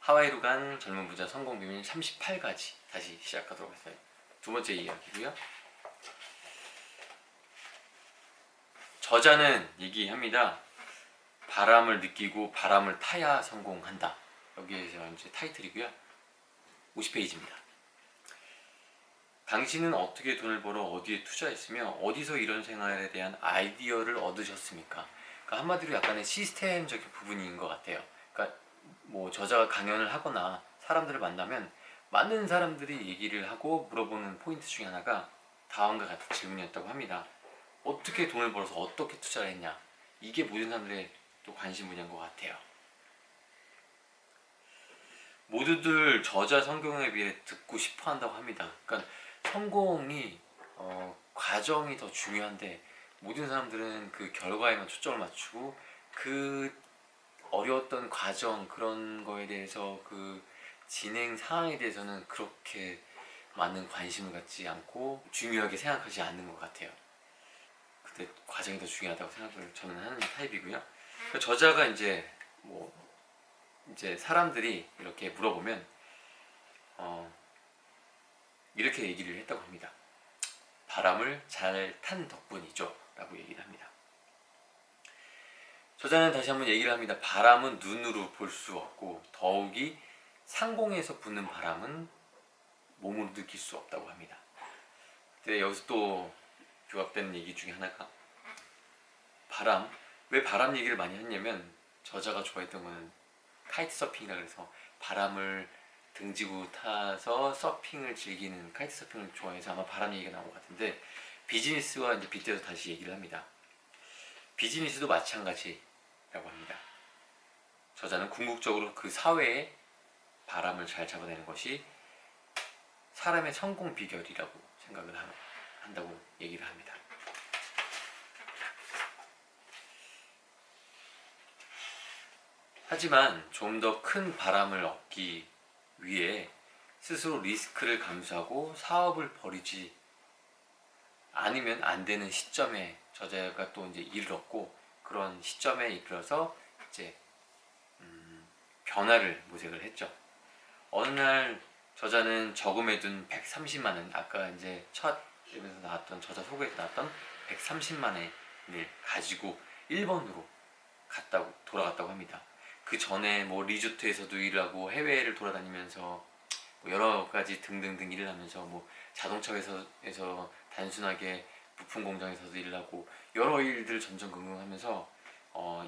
하와이로 간 젊은 부자 성공 비밀 38가지 다시 시작하도록 했어요. 두 번째 이야기고요. 저자는 얘기합니다. 바람을 느끼고 바람을 타야 성공한다. 여기에서 이제 타이틀이고요. 50페이지입니다. 당신은 어떻게 돈을 벌어 어디에 투자했으며 어디서 이런 생활에 대한 아이디어를 얻으셨습니까? 그러니까 한마디로 약간의 시스템적인 부분인 것 같아요. 그러니까 뭐 저자가 강연을 하거나 사람들을 만나면 많은 사람들이 얘기를 하고 물어보는 포인트 중에 하나가 다음과 같은 질문이었다고 합니다. 어떻게 돈을 벌어서 어떻게 투자를 했냐? 이게 모든 사람들의 또 관심 분야인 것 같아요. 모두들 저자 성공에 비해 듣고 싶어 한다고 합니다. 그러니까 성공이 과정이 더 중요한데 모든 사람들은 그 결과에만 초점을 맞추고 그 어려웠던 과정 그런 거에 대해서 그 진행 상황에 대해서는 그렇게 많은 관심을 갖지 않고 중요하게 생각하지 않는 것 같아요. 근데 과정이 더 중요하다고 생각을 저는 하는 타입이고요. 그 저자가 이제 사람들이 이렇게 물어보면 이렇게 얘기를 했다고 합니다. 바람을 잘 탄 덕분이죠 라고 얘기를 합니다. 저자는 다시 한번 얘기를 합니다. 바람은 눈으로 볼 수 없고 더욱이 상공에서 부는 바람은 몸으로 느낄 수 없다고 합니다. 근데 여기서 또 부각되는 얘기 중에 하나가 바람, 왜 바람 얘기를 많이 했냐면 저자가 좋아했던 거는 카이트 서핑이라 그래서 바람을 등지고 타서 서핑을 즐기는 카이트 서핑을 좋아해서 아마 바람 얘기가 나온 것 같은데 비즈니스와 이제 빗대서 다시 얘기를 합니다. 비즈니스도 마찬가지라고 합니다. 저자는 궁극적으로 그 사회에 바람을 잘 잡아내는 것이 사람의 성공 비결이라고 생각을 한다고 얘기를 합니다. 하지만 좀 더 큰 바람을 얻기 위해 스스로 리스크를 감수하고 사업을 벌이지 않으면 안 되는 시점에 저자가 또 이제 이르렀고 그런 시점에 이르러서 이제 변화를 모색을 했죠. 어느 날 저자는 저금해둔 130만 원, 아까 이제 첫 에서 나왔던 저자 소개에서 나왔던 130만 원을 가지고 일본으로 돌아갔다고 합니다. 그 전에 뭐 리조트에서도 일을 하고 해외를 돌아다니면서 뭐 여러 가지 등등등 일을 하면서 뭐 자동차 회사에서 단순하게 부품 공장에서도 일을 하고 여러 일들 전전긍긍하면서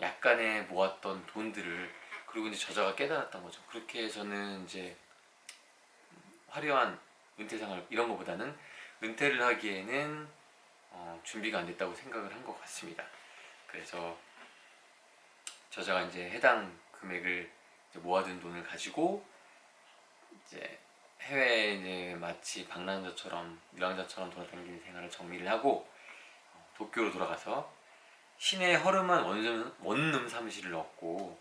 약간의 모았던 돈들을 그리고 이제 저자가 깨달았던 거죠. 그렇게 해서는 이제 화려한 은퇴생활 이런 것보다는 은퇴를 하기에는 준비가 안 됐다고 생각을 한 것 같습니다. 그래서 저자가 이제 해당 금액을 이제 모아둔 돈을 가지고 이제 해외에 이제 마치 방랑자처럼 유랑자처럼 돌아다니는 생활을 정리를 하고 도쿄로 돌아가서 시내에 허름한 원룸 사무실을 얻고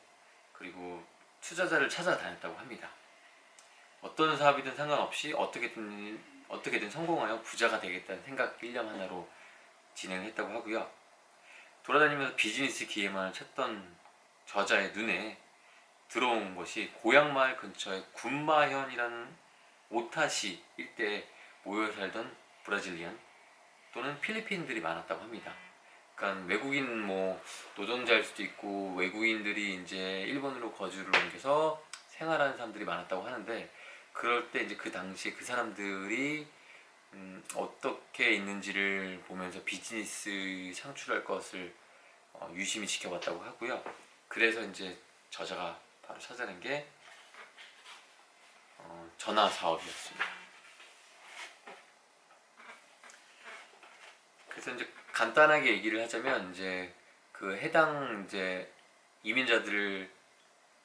그리고 투자자를 찾아다녔다고 합니다. 어떤 사업이든 상관없이 어떻게든 성공하여 부자가 되겠다는 생각 일념 하나로 진행을 했다고 하고요. 돌아다니면서 비즈니스 기회만을 찾던 저자의 눈에 들어온 것이 고향 마을 근처의 군마현이라는 오타시 일대에 모여 살던 브라질리안 또는 필리핀들이 많았다고 합니다. 그러니까 외국인 뭐 노동자일 수도 있고 외국인들이 이제 일본으로 거주를 옮겨서 생활하는 사람들이 많았다고 하는데 그럴 때 이제 그 당시에 그 사람들이 어떻게 있는지를 보면서 비즈니스 창출할 것을 유심히 지켜봤다고 하고요. 그래서 이제 저자가 바로 찾아낸 게 전화 사업이었습니다. 그래서 이제 간단하게 얘기를 하자면 이제 그 해당 이제 이민자들을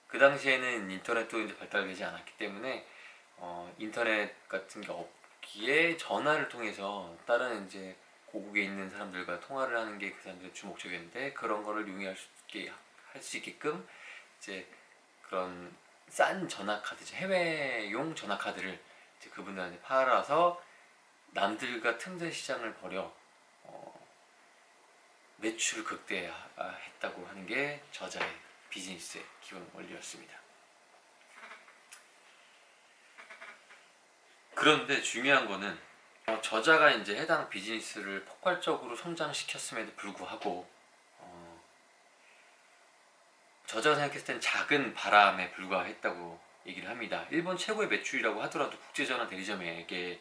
그 당시에는 인터넷도 이제 발달되지 않았기 때문에 인터넷 같은 게 없기에 전화를 통해서 다른 이제 고국에 있는 사람들과 통화를 하는 게 그 사람들의 주목적이었는데 그런 거를 이용할 수 있게끔 이제 그런 싼 전화 카드, 해외용 전화 카드를 이제 그분들한테 팔아서 남들과 틈새 시장을 벌여 매출을 극대화했다고 하는 게 저자의 비즈니스의 기본 원리였습니다. 그런데 중요한 거는 저자가 이제 해당 비즈니스를 폭발적으로 성장시켰음에도 불구하고 저자가 생각했을 땐 작은 바람에 불과했다고 얘기를 합니다. 일본 최고의 매출이라고 하더라도 국제전화 대리점에게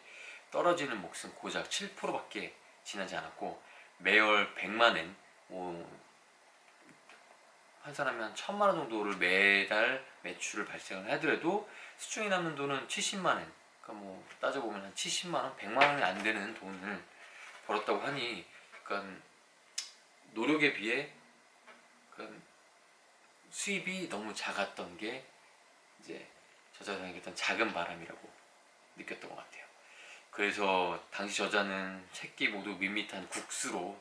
떨어지는 몫은 고작 7%밖에 지나지 않았고, 매월 100만엔, 한 사람이 한 1000만원 정도를 매달 매출을 발생을 하더라도 수중에 남는 돈은 70만엔, 그러니까 따져보면 한 70만원, 100만원이 안 되는 돈을 벌었다고 하니, 그러니까 노력에 비해 그러니까 수입이 너무 작았던 게 이제 저자가 생각했던 작은 바람이라고 느꼈던 것 같아요. 그래서 당시 저자는 새끼 모두 밋밋한 국수로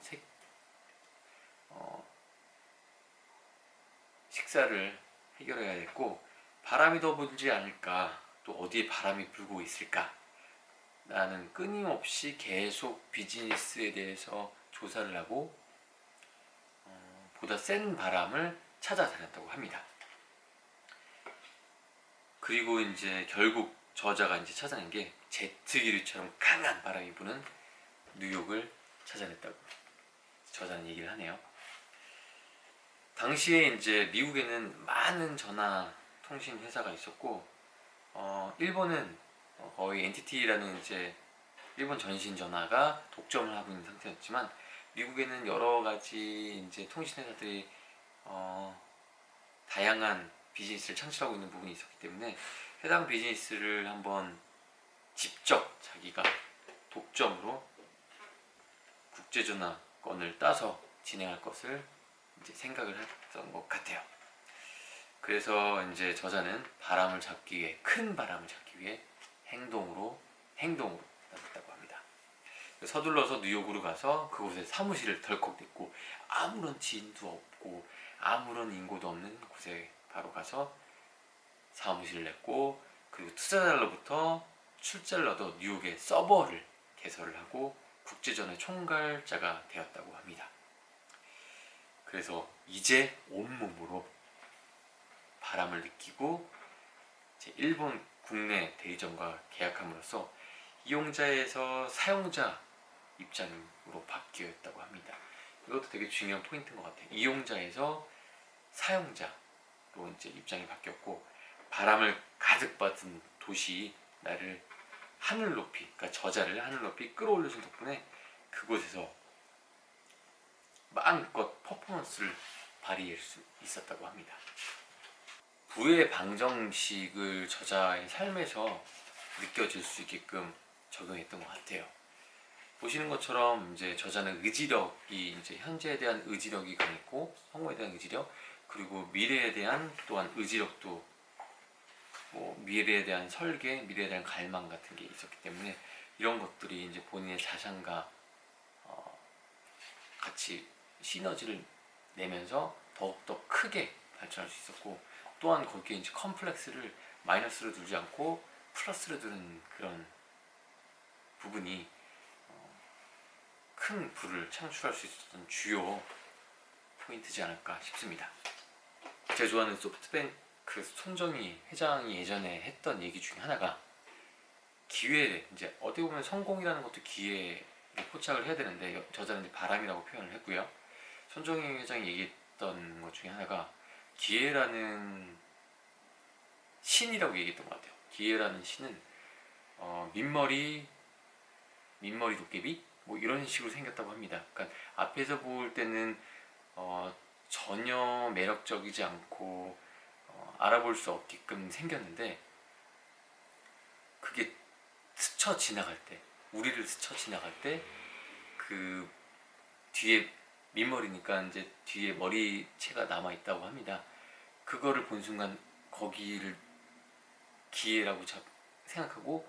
식사를 해결해야 했고, 바람이 더 불지 않을까, 또 어디에 바람이 불고 있을까, 나는 끊임없이 계속 비즈니스에 대해서 조사를 하고 보다 센 바람을 찾아다녔다고 합니다. 그리고 이제 결국 저자가 이제 찾아낸 게 제트기류처럼 강한 바람이 부는 뉴욕을 찾아냈다고 저자는 얘기를 하네요. 당시에 이제 미국에는 많은 전화 통신 회사가 있었고, 일본은 거의 NTT라는 이제 일본 전신 전화가 독점을 하고 있는 상태였지만, 미국에는 여러 가지 이제 통신 회사들이 다양한 비즈니스를 창출하고 있는 부분이 있었기 때문에 해당 비즈니스를 한번 직접 자기가 독점으로 국제전화권을 따서 진행할 것을 이제 생각을 했던 것 같아요. 그래서 이제 저자는 바람을 잡기 위해, 큰 바람을 잡기 위해 행동으로 나섰다고 합니다. 서둘러서 뉴욕으로 가서 그곳에 사무실을 덜컥 냈고, 아무런 지인도 없고 아무런 인고도 없는 곳에 바로 가서 사무실을 냈고, 그리고 투자자로부터 출자를 얻어 뉴욕의 서버를 개설을 하고 국제전의 총괄자가 되었다고 합니다. 그래서 이제 온몸으로 바람을 느끼고 이제 일본 국내 대리점과 계약함으로써 이용자에서 사용자 입장으로 바뀌었다고 합니다. 이것도 되게 중요한 포인트인 것 같아요. 이용자에서 사용자로 이제 입장이 바뀌었고, 바람을 가득 받은 도시 나를 하늘 높이, 그러니까 저자를 하늘 높이 끌어올려준 덕분에 그곳에서 마음껏 퍼포먼스를 발휘할 수 있었다고 합니다. 부의 방정식을 저자의 삶에서 느껴질 수 있게끔 적용했던 것 같아요. 보시는 것처럼 이제 저자는 의지력이, 이제 현재에 대한 의지력이 강했고, 성공에 대한 의지력, 그리고 미래에 대한 또한 의지력도, 미래에 대한 설계, 미래에 대한 갈망 같은 게 있었기 때문에 이런 것들이 이제 본인의 자산과 같이 시너지를 내면서 더욱더 크게 발전할 수 있었고, 또한 거기에 이제 컴플렉스를 마이너스로 두지 않고 플러스로 두는 그런 부분이 큰 부를 창출할 수 있었던 주요 포인트지 않을까 싶습니다. 제가 좋아하는 소프트뱅크 손정희 회장이 예전에 했던 얘기 중에 하나가, 기회를, 이제 어떻게 보면 성공이라는 것도 기회에 포착을 해야 되는데 저자는 이제 바람이라고 표현을 했고요. 손정희 회장이 얘기했던 것 중에 하나가 기회라는 신이라고 얘기했던 것 같아요. 기회라는 신은 민머리 도깨비 이런 식으로 생겼다고 합니다. 그러니까 앞에서 볼 때는 전혀 매력적이지 않고 알아볼 수 없게끔 생겼는데, 그게 스쳐 지나갈 때, 우리를 스쳐 지나갈 때 그 뒤에 민머리니까 이제 뒤에 머리채가 남아 있다고 합니다. 그거를 본 순간 거기를 기회라고 생각하고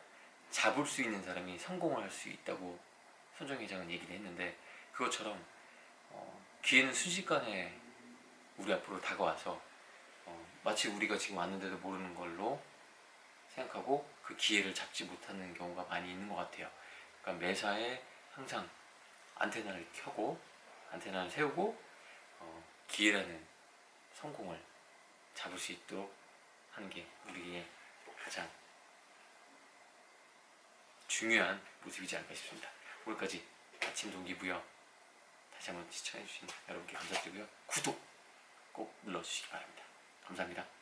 잡을 수 있는 사람이 성공을 할 수 있다고 손정희 회장은 얘기를 했는데, 그것처럼 기회는 순식간에 우리 앞으로 다가와서 마치 우리가 지금 왔는데도 모르는 걸로 생각하고 그 기회를 잡지 못하는 경우가 많이 있는 것 같아요. 그러니까 매사에 항상 안테나를 켜고 안테나를 세우고 기회라는 성공을 잡을 수 있도록 하는 게 우리의 가장 중요한 모습이지 않을까 싶습니다. 오늘까지 아침 동기부여 다시 한번 시청해주신 여러분께 감사드리고요. 구독 꼭 눌러주시기 바랍니다. 감사합니다.